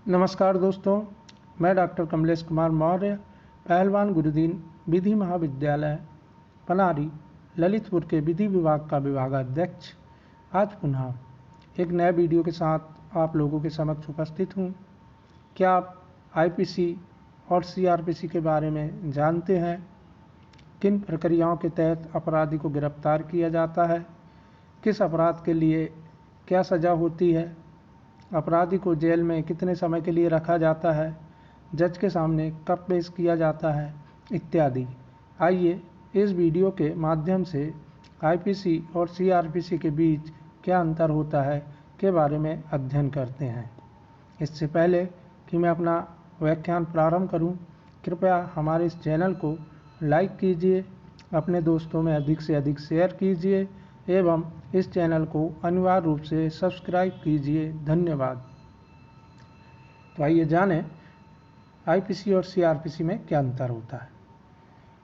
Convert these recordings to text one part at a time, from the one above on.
नमस्कार दोस्तों, मैं डॉक्टर कमलेश कुमार मौर्य, पहलवान गुरुदीन विधि महाविद्यालय पनारी ललितपुर के विधि विभाग का विभागाध्यक्ष आज पुनः एक नए वीडियो के साथ आप लोगों के समक्ष उपस्थित हूँ। क्या आप आईपीसी और सीआरपीसी के बारे में जानते हैं? किन प्रक्रियाओं के तहत अपराधी को गिरफ्तार किया जाता है? किस अपराध के लिए क्या सज़ा होती है? अपराधी को जेल में कितने समय के लिए रखा जाता है? जज के सामने कब पेश किया जाता है? इत्यादि। आइए इस वीडियो के माध्यम से आईपीसी और सीआरपीसी के बीच क्या अंतर होता है के बारे में अध्ययन करते हैं। इससे पहले कि मैं अपना व्याख्यान प्रारंभ करूं, कृपया हमारे इस चैनल को लाइक कीजिए, अपने दोस्तों में अधिक से अधिक शेयर कीजिए एवं इस चैनल को अनिवार्य रूप से सब्सक्राइब कीजिए। धन्यवाद। तो आइए जानें आईपीसी और सीआरपीसी में क्या अंतर होता है।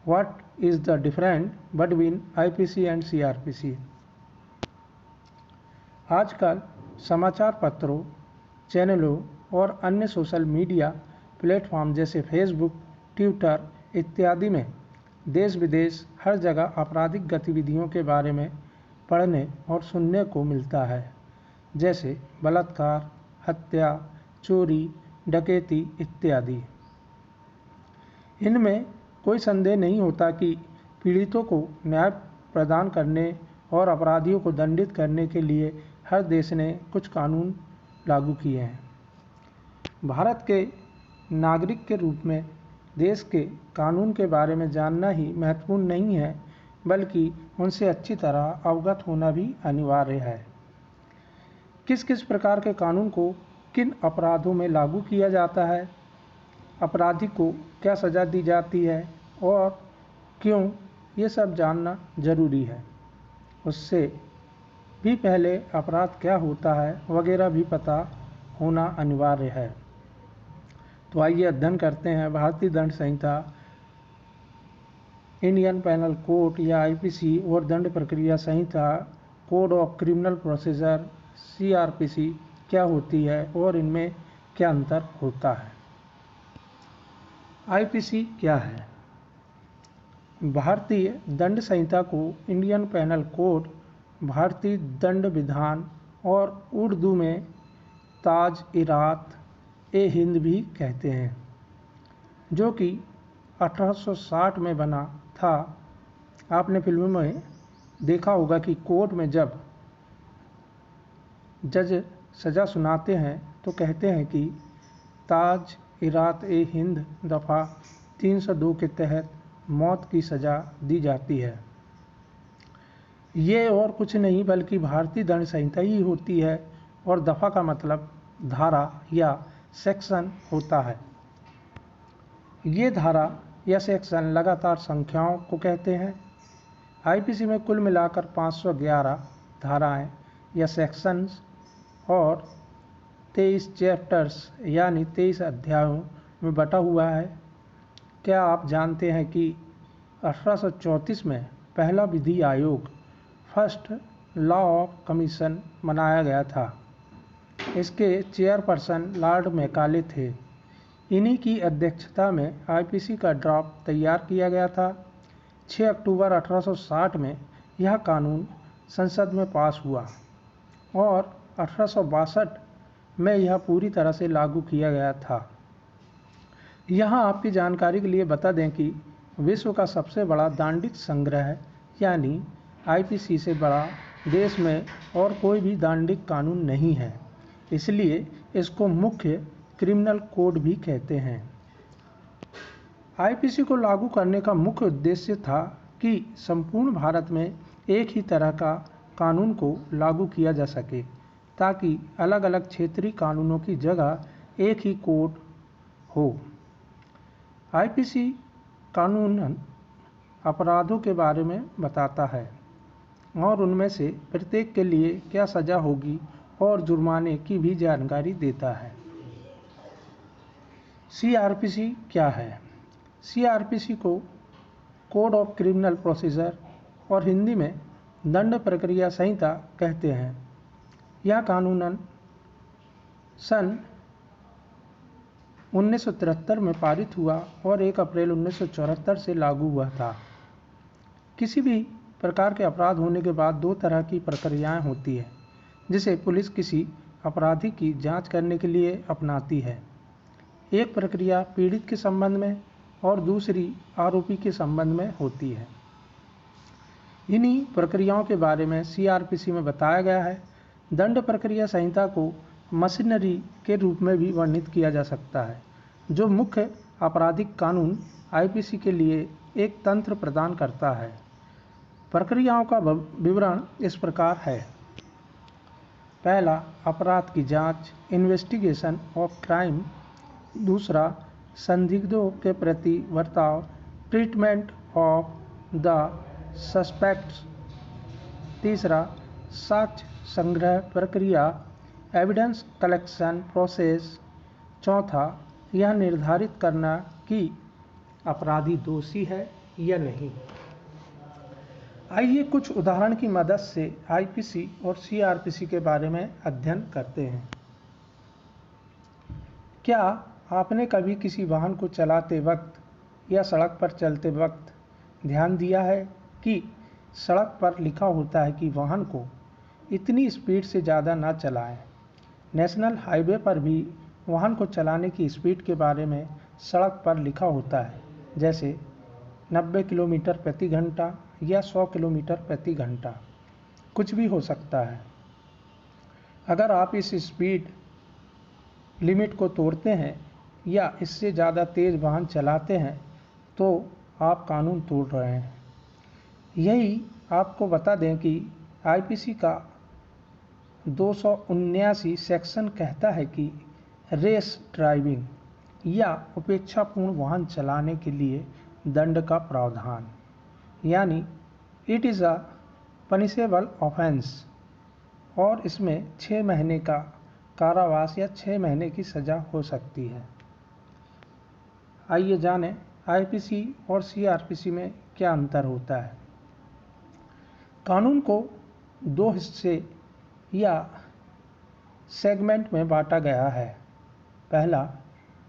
What is the difference between IPC and CrPC? आजकल समाचार पत्रों, चैनलों और अन्य सोशल मीडिया प्लेटफॉर्म जैसे फेसबुक, ट्विटर इत्यादि में देश विदेश हर जगह आपराधिक गतिविधियों के बारे में पढ़ने और सुनने को मिलता है, जैसे बलात्कार, हत्या, चोरी, डकैती इत्यादि। इनमें कोई संदेह नहीं होता कि पीड़ितों को न्याय प्रदान करने और अपराधियों को दंडित करने के लिए हर देश ने कुछ कानून लागू किए हैं। भारत के नागरिक के रूप में देश के कानून के बारे में जानना ही महत्वपूर्ण नहीं है, बल्कि उनसे अच्छी तरह अवगत होना भी अनिवार्य है। किस किस प्रकार के कानून को किन अपराधों में लागू किया जाता है, अपराधी को क्या सज़ा दी जाती है और क्यों, ये सब जानना जरूरी है। उससे भी पहले अपराध क्या होता है वगैरह भी पता होना अनिवार्य है। तो आइए अध्ययन करते हैं भारतीय दंड संहिता, इंडियन पेनल कोड या आईपीसी और दंड प्रक्रिया संहिता, code of criminal procedure CrPC क्या होती है और इनमें क्या अंतर होता है। आईपीसी क्या है? भारतीय दंड संहिता को इंडियन पेनल कोड, भारतीय दंड विधान और उर्दू में ताज-इरात-ए-हिंद भी कहते हैं, जो कि 1860 में बना था। आपने फिल्मों में देखा होगा कि कोर्ट में जब जज सज़ा सुनाते हैं तो कहते हैं कि ताज-इरात-ए-हिंद दफ़ा 302 के तहत मौत की सज़ा दी जाती है। ये और कुछ नहीं बल्कि भारतीय दंड संहिता ही होती है और दफ़ा का मतलब धारा या सेक्शन होता है। ये धारा या सेक्शन लगातार संख्याओं को कहते हैं। आईपीसी में कुल मिलाकर 511 धाराएं या सेक्शंस और 23 चैप्टर्स यानी 23 अध्यायों में बटा हुआ है। क्या आप जानते हैं कि 1834 में पहला विधि आयोग, फर्स्ट लॉ ऑफ कमीशन बनाया गया था। इसके चेयरपर्सन लॉर्ड मैकाले थे। इन्हीं की अध्यक्षता में आईपीसी का ड्राफ्ट तैयार किया गया था। 6 अक्टूबर 1860 में यह कानून संसद में पास हुआ और 1862 में यह पूरी तरह से लागू किया गया था। यहाँ आपकी जानकारी के लिए बता दें कि विश्व का सबसे बड़ा दांडिक संग्रह यानी आईपीसी से बड़ा देश में और कोई भी दांडिक कानून नहीं है, इसलिए इसको मुख्य क्रिमिनल कोड भी कहते हैं। आईपीसी को लागू करने का मुख्य उद्देश्य था कि संपूर्ण भारत में एक ही तरह का कानून को लागू किया जा सके, ताकि अलग अलग क्षेत्रीय कानूनों की जगह एक ही कोड हो। आईपीसी कानून अपराधों के बारे में बताता है और उनमें से प्रत्येक के लिए क्या सज़ा होगी और जुर्माने की भी जानकारी देता है। सीआरपीसी क्या है? सीआरपीसी को कोड ऑफ क्रिमिनल प्रोसीजर और हिंदी में दंड प्रक्रिया संहिता कहते हैं। यह कानूनन सन 1973 में पारित हुआ और 1 अप्रैल 1974 से लागू हुआ था। किसी भी प्रकार के अपराध होने के बाद 2 तरह की प्रक्रियाएं होती है जिसे पुलिस किसी अपराधी की जांच करने के लिए अपनाती है। एक प्रक्रिया पीड़ित के संबंध में और दूसरी आरोपी के संबंध में होती है। इन्हीं प्रक्रियाओं के बारे में सीआरपीसी में बताया गया है। दंड प्रक्रिया संहिता को मशीनरी के रूप में भी वर्णित किया जा सकता है, जो मुख्य आपराधिक कानून आईपीसी के लिए एक तंत्र प्रदान करता है। प्रक्रियाओं का विवरण इस प्रकार है। पहला, अपराध की जांच, इन्वेस्टिगेशन ऑफ क्राइम। दूसरा, संदिग्धों के प्रति बर्ताव, ट्रीटमेंट ऑफ द सस्पेक्ट्स। तीसरा, साक्ष्य संग्रह प्रक्रिया, एविडेंस कलेक्शन प्रोसेस। चौथा, यह निर्धारित करना कि अपराधी दोषी है या नहीं। आइए कुछ उदाहरण की मदद से आईपीसी और सीआरपीसी के बारे में अध्ययन करते हैं। क्या आपने कभी किसी वाहन को चलाते वक्त या सड़क पर चलते वक्त ध्यान दिया है कि सड़क पर लिखा होता है कि वाहन को इतनी स्पीड से ज़्यादा ना चलाएं। नेशनल हाईवे पर भी वाहन को चलाने की स्पीड के बारे में सड़क पर लिखा होता है, जैसे 90 किलोमीटर प्रति घंटा या 100 किलोमीटर प्रति घंटा, कुछ भी हो सकता है। अगर आप इस स्पीड लिमिट को तोड़ते हैं या इससे ज़्यादा तेज़ वाहन चलाते हैं तो आप कानून तोड़ रहे हैं। यही आपको बता दें कि आईपीसी का 279 सेक्शन कहता है कि रेस ड्राइविंग या उपेक्षापूर्ण वाहन चलाने के लिए दंड का प्रावधान, यानी it is a punishable offence, और इसमें 6 महीने का कारावास या 6 महीने की सज़ा हो सकती है। आइए जानें आईपीसी और सीआरपीसी में क्या अंतर होता है। कानून को 2 हिस्से या सेगमेंट में बांटा गया है। पहला,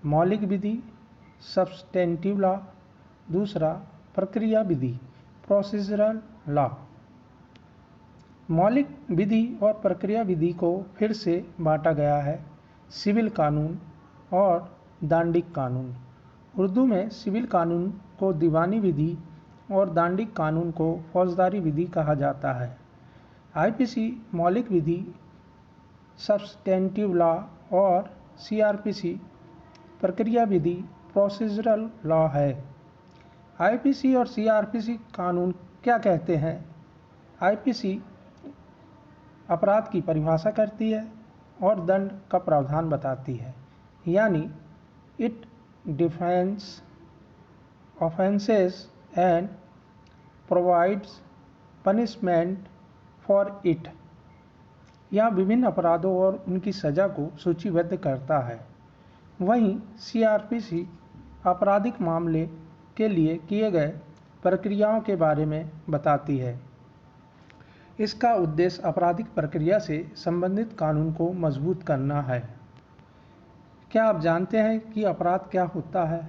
मौलिक विधि सब्सटेंटिव लॉ। दूसरा, प्रक्रिया विधि प्रोसीजरल लॉ। मौलिक विधि और प्रक्रिया विधि को फिर से बांटा गया है सिविल कानून और दांडिक कानून। उर्दू में सिविल कानून को दीवानी विधि और दांडिक कानून को फौजदारी विधि कहा जाता है। आईपीसी मौलिक विधि सब्सटेंटिव लॉ और सीआरपीसी प्रक्रिया विधि प्रोसीजरल लॉ है। आईपीसी और सीआरपीसी कानून क्या कहते हैं? आईपीसी अपराध की परिभाषा करती है और दंड का प्रावधान बताती है, यानी it defines offences and provides punishment for it. यह विभिन्न अपराधों और उनकी सज़ा को सूचीबद्ध करता है। वहीं सीआरपीसी आपराधिक मामले के लिए किए गए प्रक्रियाओं के बारे में बताती है। इसका उद्देश्य आपराधिक प्रक्रिया से संबंधित कानून को मजबूत करना है। क्या आप जानते हैं कि अपराध क्या होता है?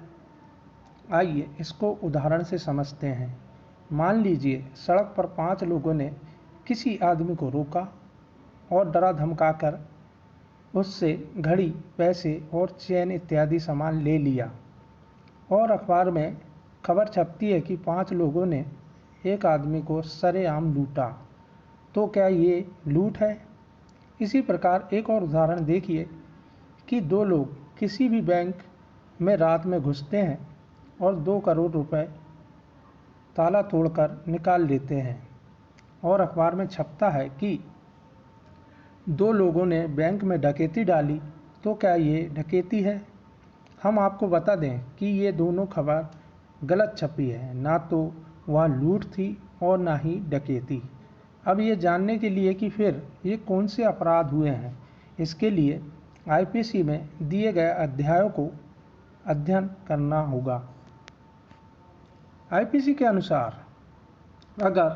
आइए इसको उदाहरण से समझते हैं। मान लीजिए सड़क पर 5 लोगों ने किसी आदमी को रोका और डरा धमकाकर उससे घड़ी, पैसे और चेन इत्यादि सामान ले लिया, और अखबार में खबर छपती है कि 5 लोगों ने एक आदमी को सरेआम लूटा, तो क्या ये लूट है? इसी प्रकार एक और उदाहरण देखिए कि 2 लोग किसी भी बैंक में रात में घुसते हैं और 2 करोड़ रुपए ताला तोड़कर निकाल लेते हैं, और अखबार में छपता है कि 2 लोगों ने बैंक में डकैती डाली, तो क्या ये डकैती है? हम आपको बता दें कि ये दोनों खबर गलत छपी है, ना तो वह लूट थी और ना ही डकैती। अब ये जानने के लिए कि फिर ये कौन से अपराध हुए हैं, इसके लिए आईपीसी में दिए गए अध्यायों को अध्ययन करना होगा। आईपीसी के अनुसार अगर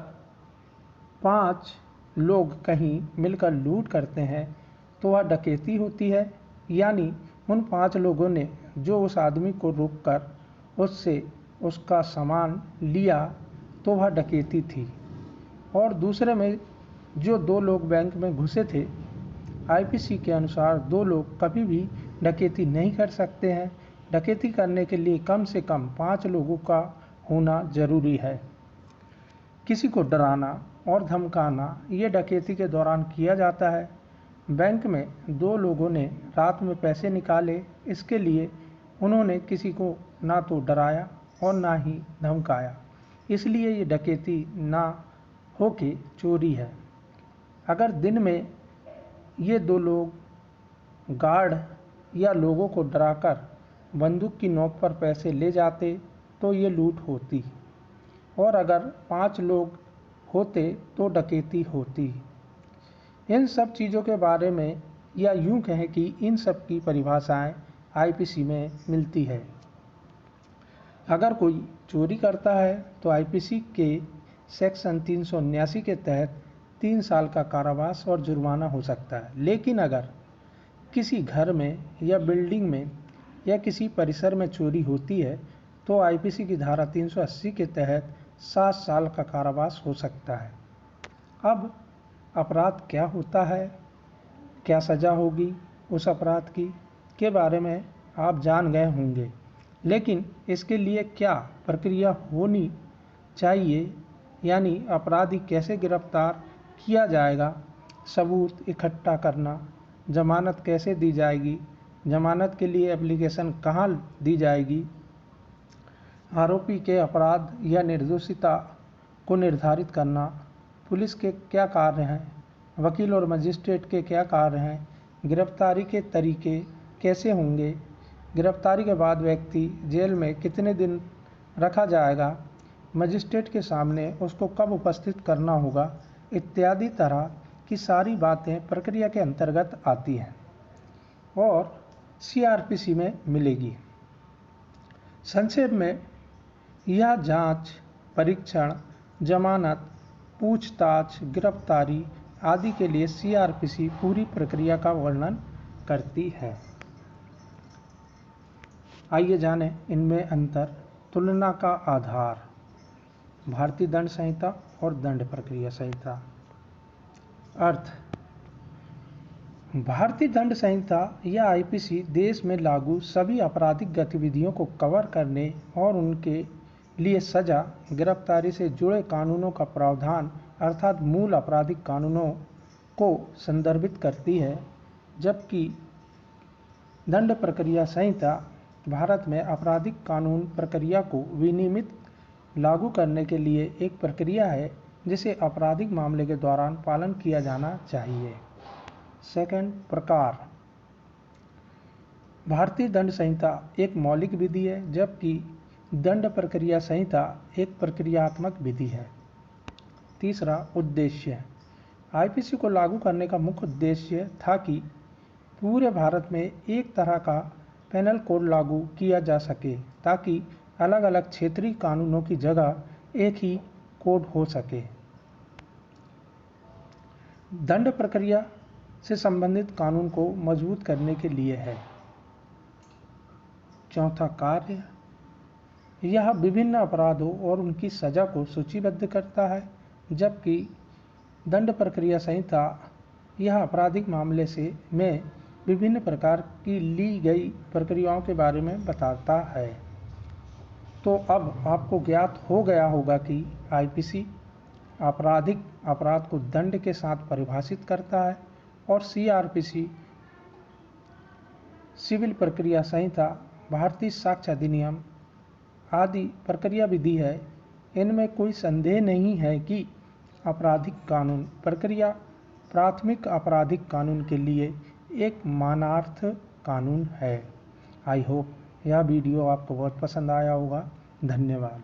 5 लोग कहीं मिलकर लूट करते हैं तो वह डकैती होती है, यानी उन 5 लोगों ने जो उस आदमी को रोककर उससे उसका सामान लिया तो वह डकैती थी। और दूसरे में जो 2 लोग बैंक में घुसे थे, आईपीसी के अनुसार 2 लोग कभी भी डकैती नहीं कर सकते हैं। डकैती करने के लिए कम से कम 5 लोगों का होना जरूरी है। किसी को डराना और धमकाना ये डकैती के दौरान किया जाता है। बैंक में 2 लोगों ने रात में पैसे निकाले, इसके लिए उन्होंने किसी को ना तो डराया और ना ही धमकाया, इसलिए ये डकैती ना होके चोरी है। अगर दिन में ये 2 लोग गार्ड या लोगों को डराकर बंदूक की नोक पर पैसे ले जाते तो ये लूट होती, और अगर 5 लोग होते तो डकैती होती। इन सब चीज़ों के बारे में, या यूं कहें कि इन सब की परिभाषाएं आईपीसी में मिलती है। अगर कोई चोरी करता है तो आईपीसी के सेक्शन 379 के तहत 3 साल का कारावास और जुर्माना हो सकता है। लेकिन अगर किसी घर में या बिल्डिंग में या किसी परिसर में चोरी होती है तो आईपीसी की धारा 380 के तहत 7 साल का कारावास हो सकता है। अब अपराध क्या होता है, क्या सज़ा होगी उस अपराध की, के बारे में आप जान गए होंगे, लेकिन इसके लिए क्या प्रक्रिया होनी चाहिए, यानी अपराधी कैसे गिरफ्तार किया जाएगा, सबूत इकट्ठा करना, जमानत कैसे दी जाएगी, जमानत के लिए एप्लीकेशन कहाँ दी जाएगी, आरोपी के अपराध या निर्दोषिता को निर्धारित करना, पुलिस के क्या कार्य हैं, वकील और मजिस्ट्रेट के क्या कार्य हैं, गिरफ्तारी के तरीके कैसे होंगे, गिरफ्तारी के बाद व्यक्ति जेल में कितने दिन रखा जाएगा, मजिस्ट्रेट के सामने उसको कब उपस्थित करना होगा, इत्यादि तरह की सारी बातें प्रक्रिया के अंतर्गत आती हैं और सीआरपीसी में मिलेगी। संक्षेप में, यह जांच, परीक्षण, जमानत, पूछताछ, गिरफ्तारी आदि के लिए सीआरपीसी पूरी प्रक्रिया का वर्णन करती है। आइए जानें इनमें अंतर, तुलना का आधार, भारतीय दंड संहिता और दंड प्रक्रिया संहिता। अर्थ: भारतीय दंड संहिता या आईपीसी देश में लागू सभी आपराधिक गतिविधियों को कवर करने और उनके लिए सजा, गिरफ्तारी से जुड़े कानूनों का प्रावधान अर्थात मूल आपराधिक कानूनों को संदर्भित करती है, जबकि दंड प्रक्रिया संहिता भारत में आपराधिक कानून प्रक्रिया को विनियमित लागू करने के लिए एक प्रक्रिया है जिसे आपराधिक मामले के दौरान पालन किया जाना चाहिए। सेकंड प्रकार, भारतीय दंड संहिता एक मौलिक विधि है, जबकि दंड प्रक्रिया संहिता एक प्रक्रियात्मक विधि है। तीसरा, उद्देश्य, आईपीसी को लागू करने का मुख्य उद्देश्य था कि पूरे भारत में एक तरह का पेनल कोड लागू किया जा सके ताकि अलग अलग क्षेत्रीय कानूनों की जगह एक ही कोड हो सके। दंड प्रक्रिया से संबंधित कानून को मजबूत करने के लिए है। चौथा कार्य, यह विभिन्न अपराधों और उनकी सजा को सूचीबद्ध करता है, जबकि दंड प्रक्रिया संहिता यह आपराधिक मामले में विभिन्न प्रकार की ली गई प्रक्रियाओं के बारे में बताता है। तो अब आपको ज्ञात हो गया होगा कि आईपीसी आपराधिक अपराध को दंड के साथ परिभाषित करता है और सीआरपीसी सिविल प्रक्रिया संहिता, भारतीय साक्ष्य अधिनियम आदि प्रक्रिया विधि है। इनमें कोई संदेह नहीं है कि आपराधिक कानून प्रक्रिया प्राथमिक आपराधिक कानून के लिए एक मानार्थ कानून है। आई होप यह वीडियो आपको बहुत पसंद आया होगा। धन्यवाद।